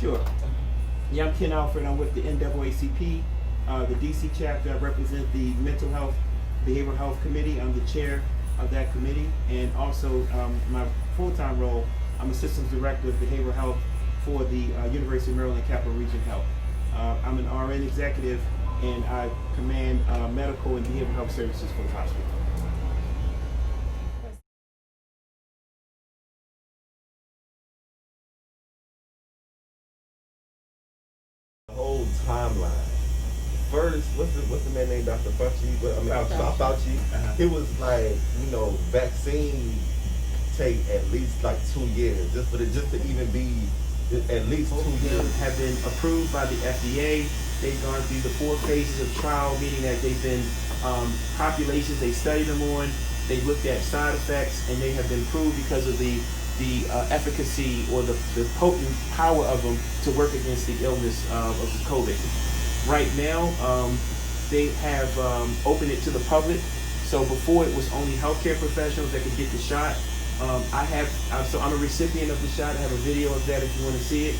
sure. Yeah, I'm Ken Alfred. I'm with the NAACP, the DC chapter. I represent the Mental Health, Behavioral Health Committee. I'm the chair of that committee, and also my full-time role, I'm a systems director of behavioral health for the University of Maryland Capital Region Health. I'm an RN executive, and I command medical and behavioral health services for the hospital. Whole timeline. First, what's the man named Dr. Fauci? Fauci. It was like, vaccine take at least like 2 years just to even be at least 2 years. Have been approved by the FDA. They've gone through the 4 phases of trial, meaning that they've been populations they studied them on. They've looked at side effects, and they have been proved because of the efficacy or the potent power of them to work against the illness of the COVID. Right now, they have opened it to the public. So before it was only healthcare professionals that could get the shot. So I'm a recipient of the shot. I have a video of that if you want to see it.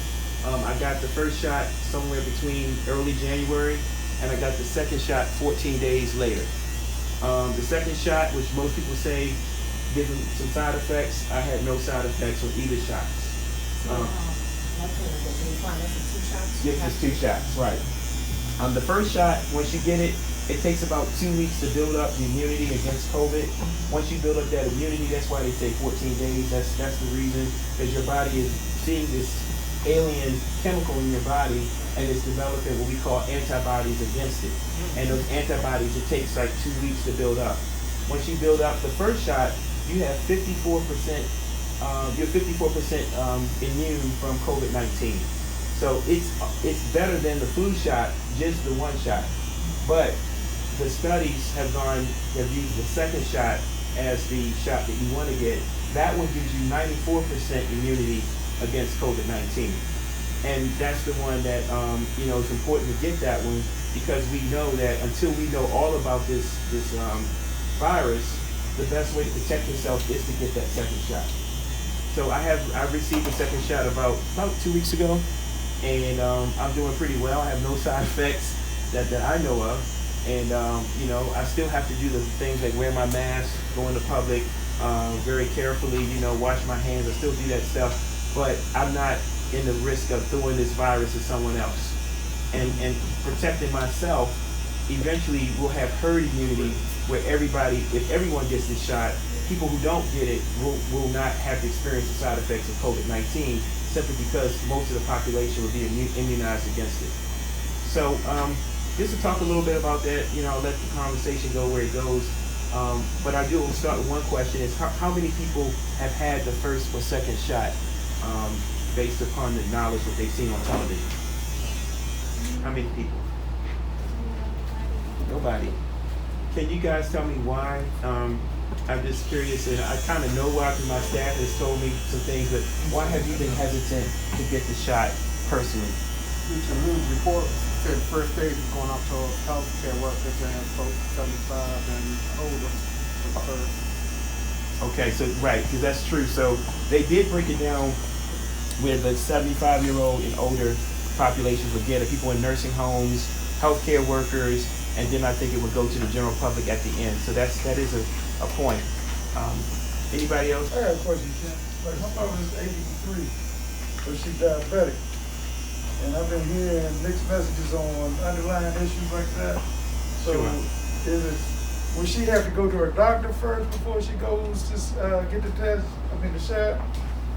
I got the first shot somewhere between early January, and I got the second shot 14 days later. The second shot, which most people say given some side effects, I had no side effects on either shots. Yes, it's 2 shots, right. The first shot, once you get it, it takes about 2 weeks to build up the immunity against COVID. Once you build up that immunity, that's why they say 14 days. That's the reason, because your body is seeing this alien chemical in your body, and it's developing what we call antibodies against it. And those antibodies, it takes like 2 weeks to build up. Once you build up the first shot, you have 54%. You're 54% immune from COVID-19. So it's better than the flu shot, just the one shot. But the studies have used the second shot as the shot that you want to get. That one gives you 94% immunity against COVID-19. And that's the one that, it's important to get that one, because we know that until we know all about this virus, the best way to protect yourself is to get that second shot. So I received the second shot about 2 weeks ago, and I'm doing pretty well. I have no side effects that I know of. And, I still have to do the things like wear my mask, go into public very carefully, wash my hands. I still do that stuff, but I'm not in the risk of throwing this virus to someone else. And protecting myself, eventually we'll have herd immunity where if everyone gets this shot, people who don't get it will not have to experience the side effects of COVID-19, simply because most of the population will be immunized against it. So just to talk a little bit about that, I'll let the conversation go where it goes. But I do start with one question: is how many people have had the first or second shot based upon the knowledge that they've seen on television? How many people? Nobody. Can you guys tell me why? I'm just curious, and I kind of know why, because my staff has told me some things, but why have you been hesitant to get the shot personally? The news report said the first stage is going up to healthcare workers and folks 75 and older. Okay, so right, because that's true. So they did break it down where the 75-year-old and older population would get it, people in nursing homes, healthcare workers, and then I think it would go to the general public at the end. So that is a point. Anybody else? I got a question, Ken. Like, my mother is 83, but she's diabetic. And I've been hearing mixed messages on underlying issues like that. So will she have to go to her doctor first before she goes to get the shot?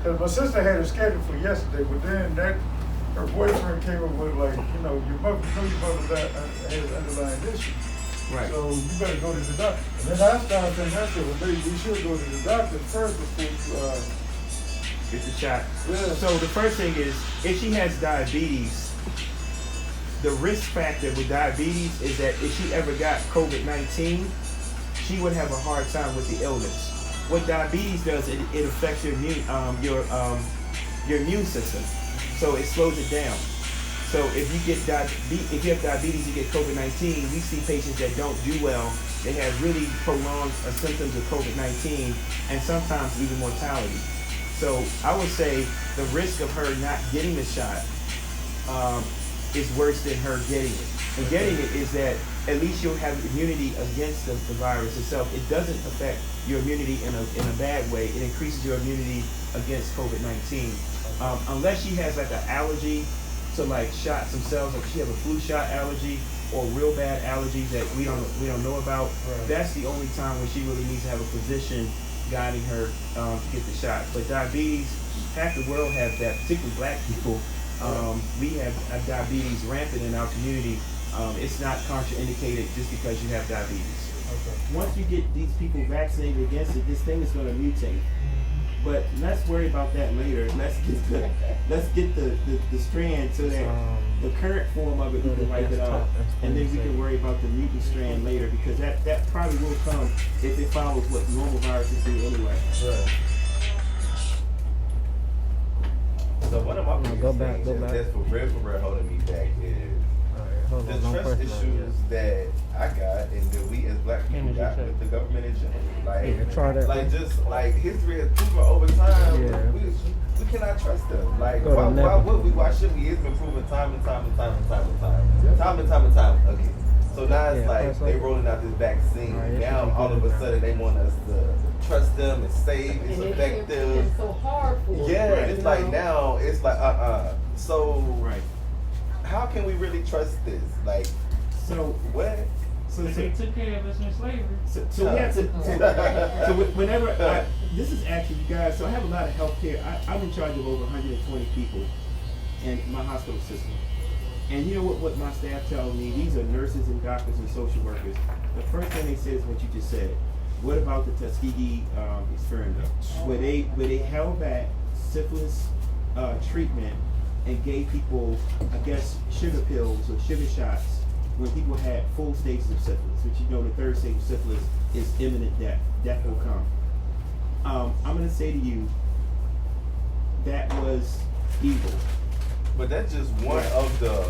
Because my sister had it scheduled for yesterday, but then her boyfriend came up with like, your mother has underlying issues. Right. So you better go to the doctor. And then I started thinking, well, maybe we should go to the doctor first before get the shot. Yeah. So the first thing is, if she has diabetes, the risk factor with diabetes is that if she ever got COVID-19, she would have a hard time with the illness. What diabetes does, it affects your immune system, so it slows it down. So if you have diabetes, you get COVID-19. We see patients that don't do well. They have really prolonged symptoms of COVID-19 and sometimes even mortality. So I would say the risk of her not getting the shot is worse than her getting it. And getting it is that at least you'll have immunity against the virus itself. It doesn't affect your immunity in a bad way. It increases your immunity against COVID-19. Unless she has like an allergy to like shots themselves, like she have a flu shot allergy or real bad allergies that we don't know about. Right. That's the only time when she really needs to have a physician guiding her to get the shot. But diabetes, half the world has that, particularly black people. We have diabetes rampant in our community. It's not contraindicated just because you have diabetes. Okay. Once you get these people vaccinated against it, this thing is going to mutate. But let's worry about that later. Let's get the strand so that the current form of it, we can wipe it out, and then we can worry about the mutant strand later, because that probably will come if it follows what normal viruses do anyway. Right. So one of my biggest things that's for real holding me back is the trust issues that I got and that we as black people got with the government in general. Like just like history has proven over time, we cannot trust them. Like why would we? Why should we? It's been proven time and time again. So now it's like they rolling out this vaccine. Now all of a sudden they want us to trust them and safe. It's effective. It's so hard for them. Yeah, it's like now it's like So how can we really trust this? Like, so what? So they took care of us in slavery. So we have to. So whenever this is actually, you guys. So I have a lot of healthcare. I'm in charge of over 120 people in my hospital system. And you know what my staff tells me? These are nurses and doctors and social workers. The first thing they say is what you just said. What about the Tuskegee experiment, where they held back syphilis treatment and gave people, I guess, sugar pills or sugar shots when people had full stages of syphilis, which you know the third stage of syphilis is imminent death. Death will come. I'm going to say to you, that was evil. But that's just one of the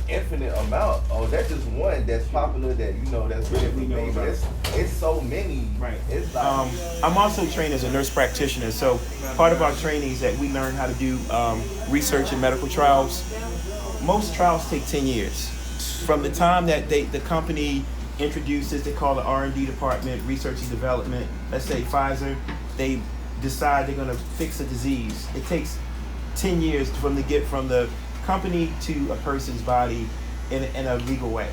infinite amount. Oh, that's just one that's popular that that's really made. But it's so many. Right. It's like, I'm also trained as a nurse practitioner, so part of our training is that we learn how to do research in medical trials. Most trials take 10 years. From the time that the company introduces, they call the R&D department, research and development. Let's say Pfizer, they decide they're going to fix a disease. It takes 10 years from the company to a person's body in a legal way.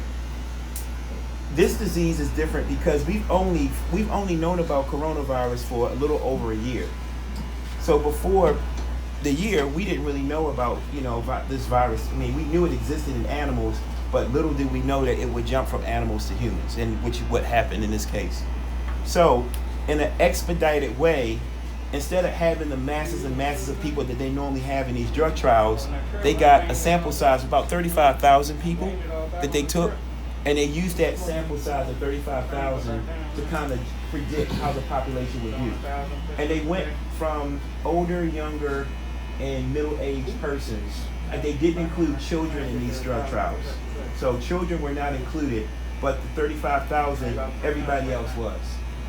This disease is different because we've only known about coronavirus for a little over a year. So before the year, we didn't really know about this virus. I mean, we knew it existed in animals, but little did we know that it would jump from animals to humans, and which is what happened in this case. So in an expedited way, instead of having the masses and masses of people that they normally have in these drug trials, they got a sample size of about 35,000 people that they took, and they used that sample size of 35,000 to kind of predict how the population would do. And they went from older, younger, and middle-aged persons. They didn't include children in these drug trials. So children were not included, but the 35,000, everybody else was.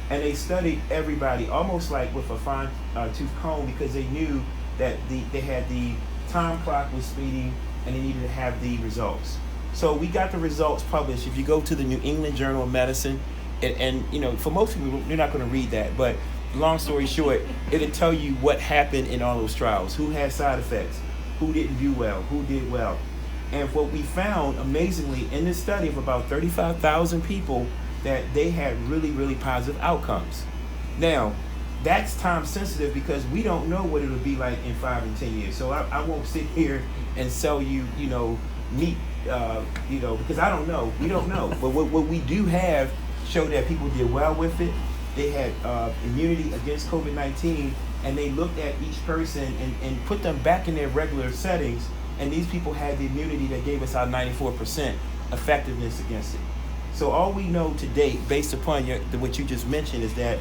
And they studied everybody almost like with a fine tooth comb, because they knew that they had the time clock was speeding and they needed to have the results. So we got the results published. If you go to the New England Journal of Medicine, and for most people, you're not going to read that, but long story short, it'll tell you what happened in all those trials, who had side effects, who didn't do well, who did well. And what we found, amazingly, in this study of about 35,000 people, that they had really, really positive outcomes. Now, that's time sensitive because we don't know what it'll be like in 5 and 10 years. So I won't sit here and sell you, meat, because I don't know. We don't know. But what we do have showed that people did well with it. They had immunity against COVID-19, and they looked at each person and put them back in their regular settings, and these people had the immunity that gave us our 94% effectiveness against it. So all we know to date, based upon what you just mentioned, is that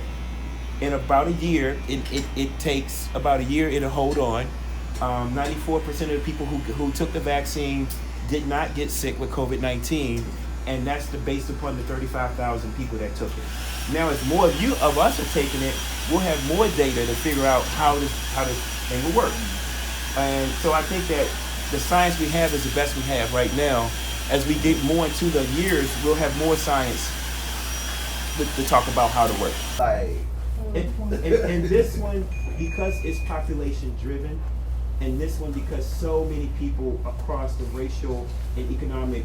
in about a year, it takes about a year it'll hold on. 94% of the people who took the vaccine did not get sick with COVID-19, and that's based upon the 35,000 people that took it. Now, as more of us are taking it, we'll have more data to figure out how this thing will work. And so I think that the science we have is the best we have right now. As we get more into the years, we'll have more science to talk about how to work. Like, And this one, because it's population driven, and this one because so many people across the racial and economic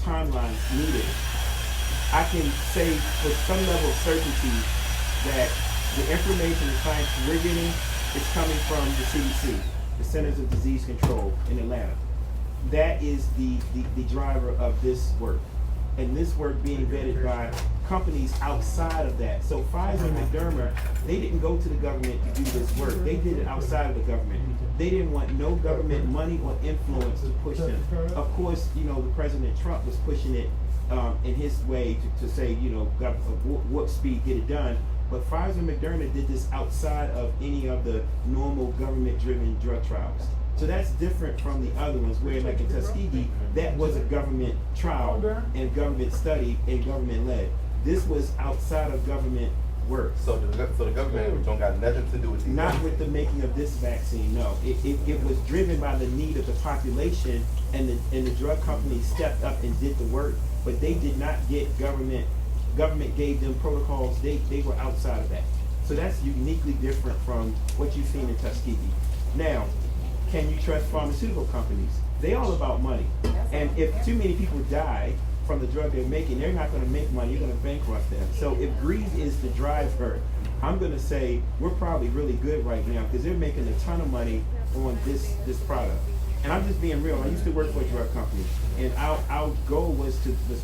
timelines need it, I can say with some level of certainty that the information and science we're getting is coming from the CDC, the Centers of Disease Control in Atlanta. That is the driver of this work. And this work being vetted by companies outside of that. So Pfizer and Moderna, they didn't go to the government to do this work. They did it outside of the government. They didn't want no government money or influence to push them. Of course, you know, the President Trump was pushing it in his way to say, you know, warp speed, get it done. But Pfizer and Moderna did this outside of any of the normal government-driven drug trials. So that's different from the other ones where, like in Tuskegee, that was a government trial and government study and government led. This was outside of government work. so the government don't got nothing to do with these. Not with the making of this vaccine, no. It was driven by the need of the population, and the drug companies stepped up and did the work, but they did not get government gave them protocols, they were outside of that. So that's uniquely different from what you've seen in Tuskegee. Now, can you trust pharmaceutical companies? They all about money. And if too many people die from the drug they're making, they're not going to make money, you're going to bankrupt them. So if greed is the driver, I'm going to say we're probably really good right now because they're making a ton of money on this product. And I'm just being real. I used to work for a drug company, and our goal was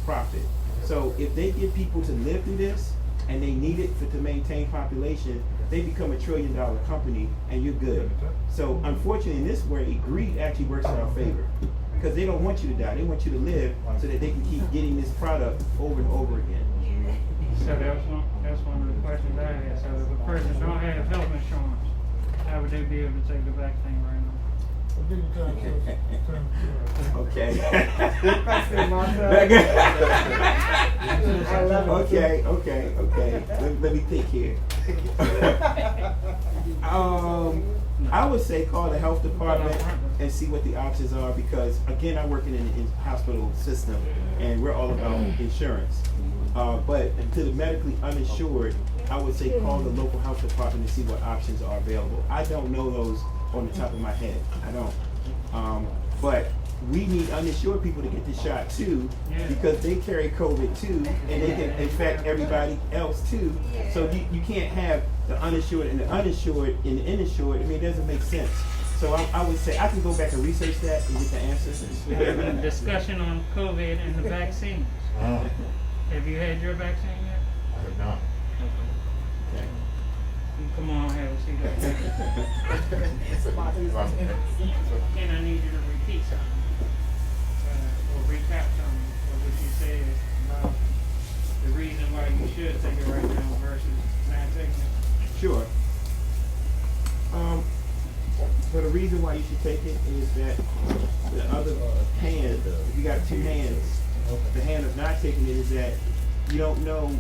profit. So if they get people to live through this, and they need it to maintain population, they become $1 trillion company, and you're good. So unfortunately, in this way, greed actually works in our favor because they don't want you to die. They want you to live so that they can keep getting this product over and over again. So that's one of the questions I had. So if a person don't have health insurance, how would they be able to take the vaccine right now? Okay. Okay. Let me think here. I would say call the health department and see what the options are because, again, I'm working in the hospital system and we're all about insurance. But to the medically uninsured, I would say call the local health department and see what options are available. I don't know those on the top of my head. I don't. But we need uninsured people to get the shot too because they carry COVID too and they can infect everybody else too. So you can't have the uninsured and the uninsured and the uninsured. I mean, it doesn't make sense. So I would say I can go back and research that and get the answers. Discussion on COVID and the vaccine. Have you had your vaccine yet? I have not. Okay. Come on, have a seat. And I need you to repeat something, or recap something of what you said about the reason why you should take it right now versus not taking it. Sure. So the reason why you should take it is that the other hand, if you got two hands, the hand of not taking it is that you don't know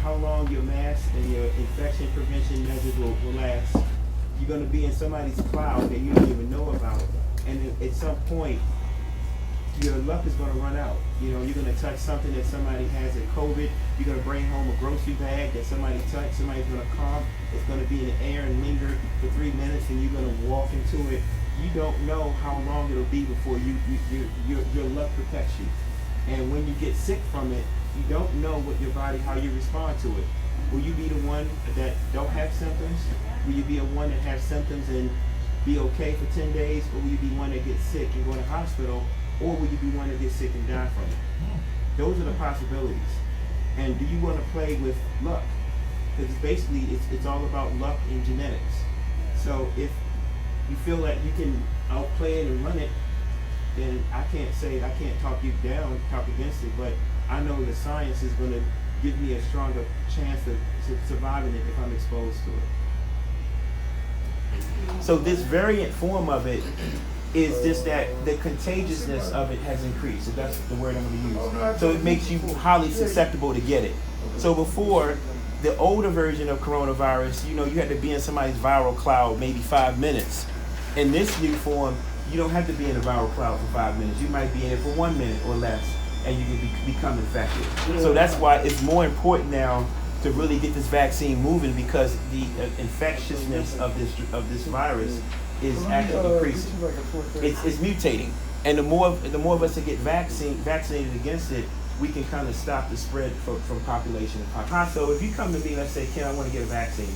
how long your mask and your infection prevention measures will last. You're going to be in somebody's cloud that you don't even know about, and at some point, your luck is going to run out. You know, you're going to touch something that somebody has at COVID. You're going to bring home a grocery bag that somebody touched. Somebody's going to cough. It's going to be in the air and linger for 3 minutes, and you're going to walk into it. You don't know how long it'll be before your luck protects you. And when you get sick from it, you don't know what your body, how you respond to it. Will you be the one that don't have symptoms? Will you be a one that has symptoms and be okay for 10 days? Or will you be one that gets sick and go to the hospital? Or will you be one that gets sick and die from it? Those are the possibilities. And do you want to play with luck? Because basically it's all about luck and genetics. So if you feel that you can outplay it and run it, then I can't talk you down, talk against it, but I know the science is going to give me a stronger chance of surviving it if I'm exposed to it. So this variant form of it is just that the contagiousness of it has increased. So that's the word I'm going to use. So it makes you highly susceptible to get it. So before, the older version of coronavirus, you know, you had to be in somebody's viral cloud maybe 5 minutes. In this new form, you don't have to be in a viral cloud for 5 minutes. You might be in it for 1 minute or less, and you can become infected. So that's why it's more important now to really get this vaccine moving, because the infectiousness of this virus is actually increasing. It's mutating, and the more of us that get vaccinated against it, we can kind of stop the spread from population to population. So if you come to me, let's say, Ken, I want to get a vaccine.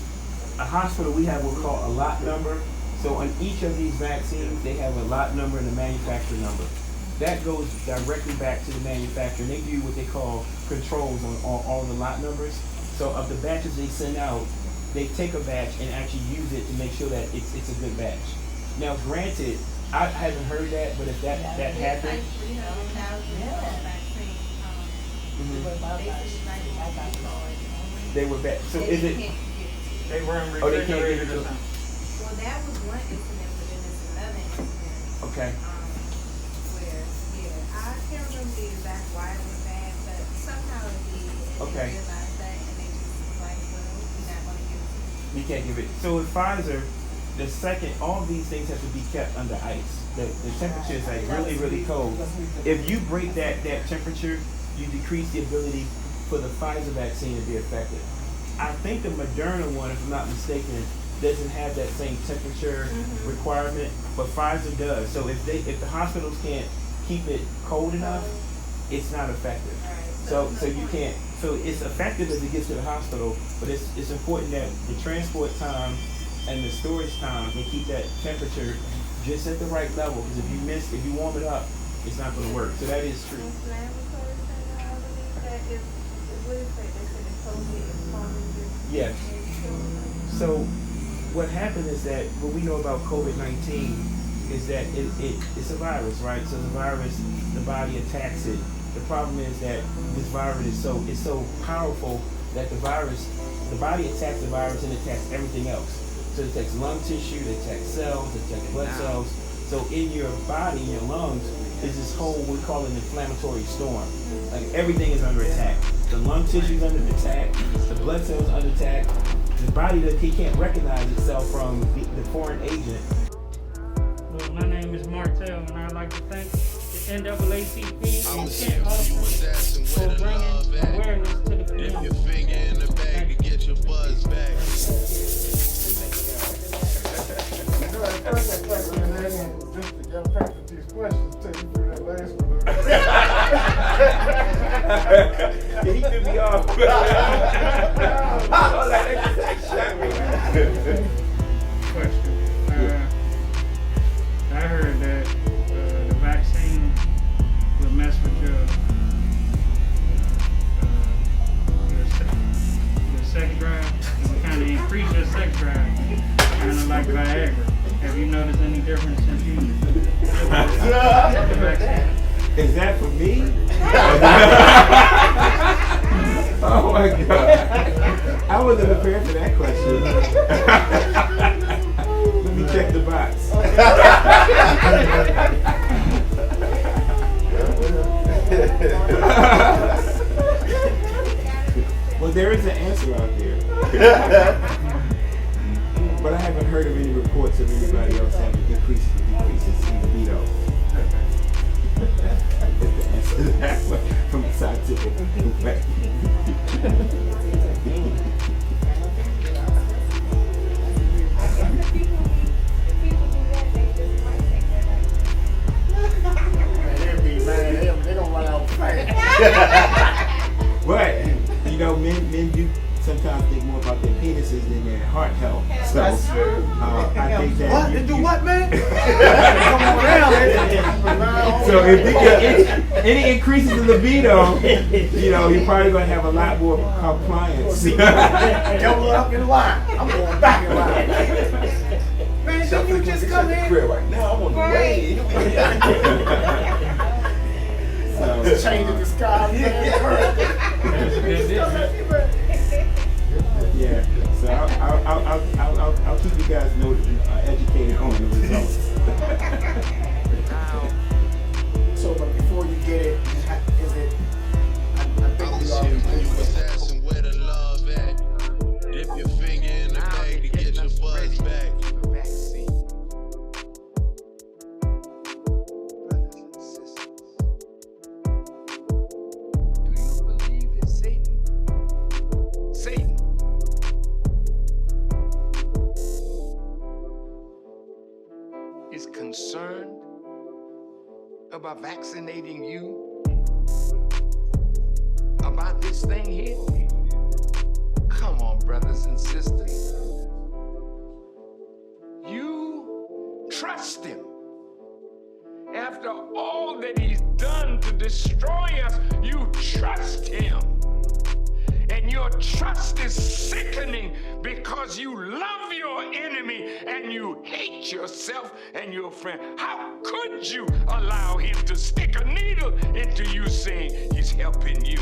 A hospital, we have what we call a lot number. So on each of these vaccines, they have a lot number and a manufacturer number. That goes directly back to the manufacturer. They do what they call controls on all the lot numbers. So of the batches they send out, they take a batch and actually use it to make sure that it's a good batch. Now, granted, I haven't heard that, but if that happened, they were bad. So is it? They were in Oh, they can't get refrigerated it. or something. Well, that was one incident, but then there's another incident. Okay. Where, I can't remember the exact why it was bad, but somehow it did. And Okay. they realized that, and they just was like, well, we're not gonna give it to you. You can't give it. So with Pfizer, the second, all these things have to be kept under ice. The temperature is like really, really cold. If you break that temperature, you decrease the ability for the Pfizer vaccine to be effective. I think the Moderna one, if I'm not mistaken, doesn't have that same temperature requirement, but Pfizer does. So if the hospitals can't keep it cold enough, it's not effective. So you can't. So it's effective as it gets to the hospital, but it's important that the transport time and the storage time can keep that temperature just at the right level. Because if you warm it up, it's not going to work. So that is true. Yes. So what happened is that what we know about COVID-19 is that it's a virus, right? So the virus, the body attacks it. The problem is that this virus is so powerful that the body attacks the virus and attacks everything else. So it attacks lung tissue, it attacks cells, it attacks blood cells. So in your body, in your lungs, is this whole, we call it an inflammatory storm. Like everything is under attack. The lung tissue is under attack, the blood cells are under attack. The body, he can't recognize itself from the foreign agent. Well, my name is Martell, and I'd like to thank the NAACP and Kent Austin for bringing awareness to the community. Dip your finger in the bag to get your buzz back. You know, at first I thought we were just to get back to these questions until you threw that last one. He threw me off. I was like, that just shot me. Question. I heard that the vaccine will mess with your sex drive. It will kind of increase your sex drive, kind of like Viagra. Have you noticed any difference since you took the vaccine? Is that for me? Oh my God. I wasn't prepared for that question. Let me check the box. Well, there is an answer out there. But I haven't heard of any reports of anybody else having increases or decreases in libido. That's the answer to that one from a scientific perspective. They gonna run out fast. But you know, men do sometimes think more about their penises than their heart health. So That's true. I think that What? They do what, man? Come on around. So if you get any increases in libido, you know, you're probably going to have a lot more compliance. Double up in line. I'm going back in line. Man, didn't you just come in? Right now, I'm on the way. So, Changing the sky. yeah. So I'll keep you guys educated on the results. So, but before you get it, is it? I think we already When you did was it. asking where the love at, dip your finger in the bag to get your buzz back. concerned about vaccinating you about this thing here? Come on, brothers and sisters. You trust him. After all that he's done to destroy us, you trust him. And your trust is sickening because you love your enemy and you hate yourself and your friend. How could you allow him to stick a needle into you saying he's helping you?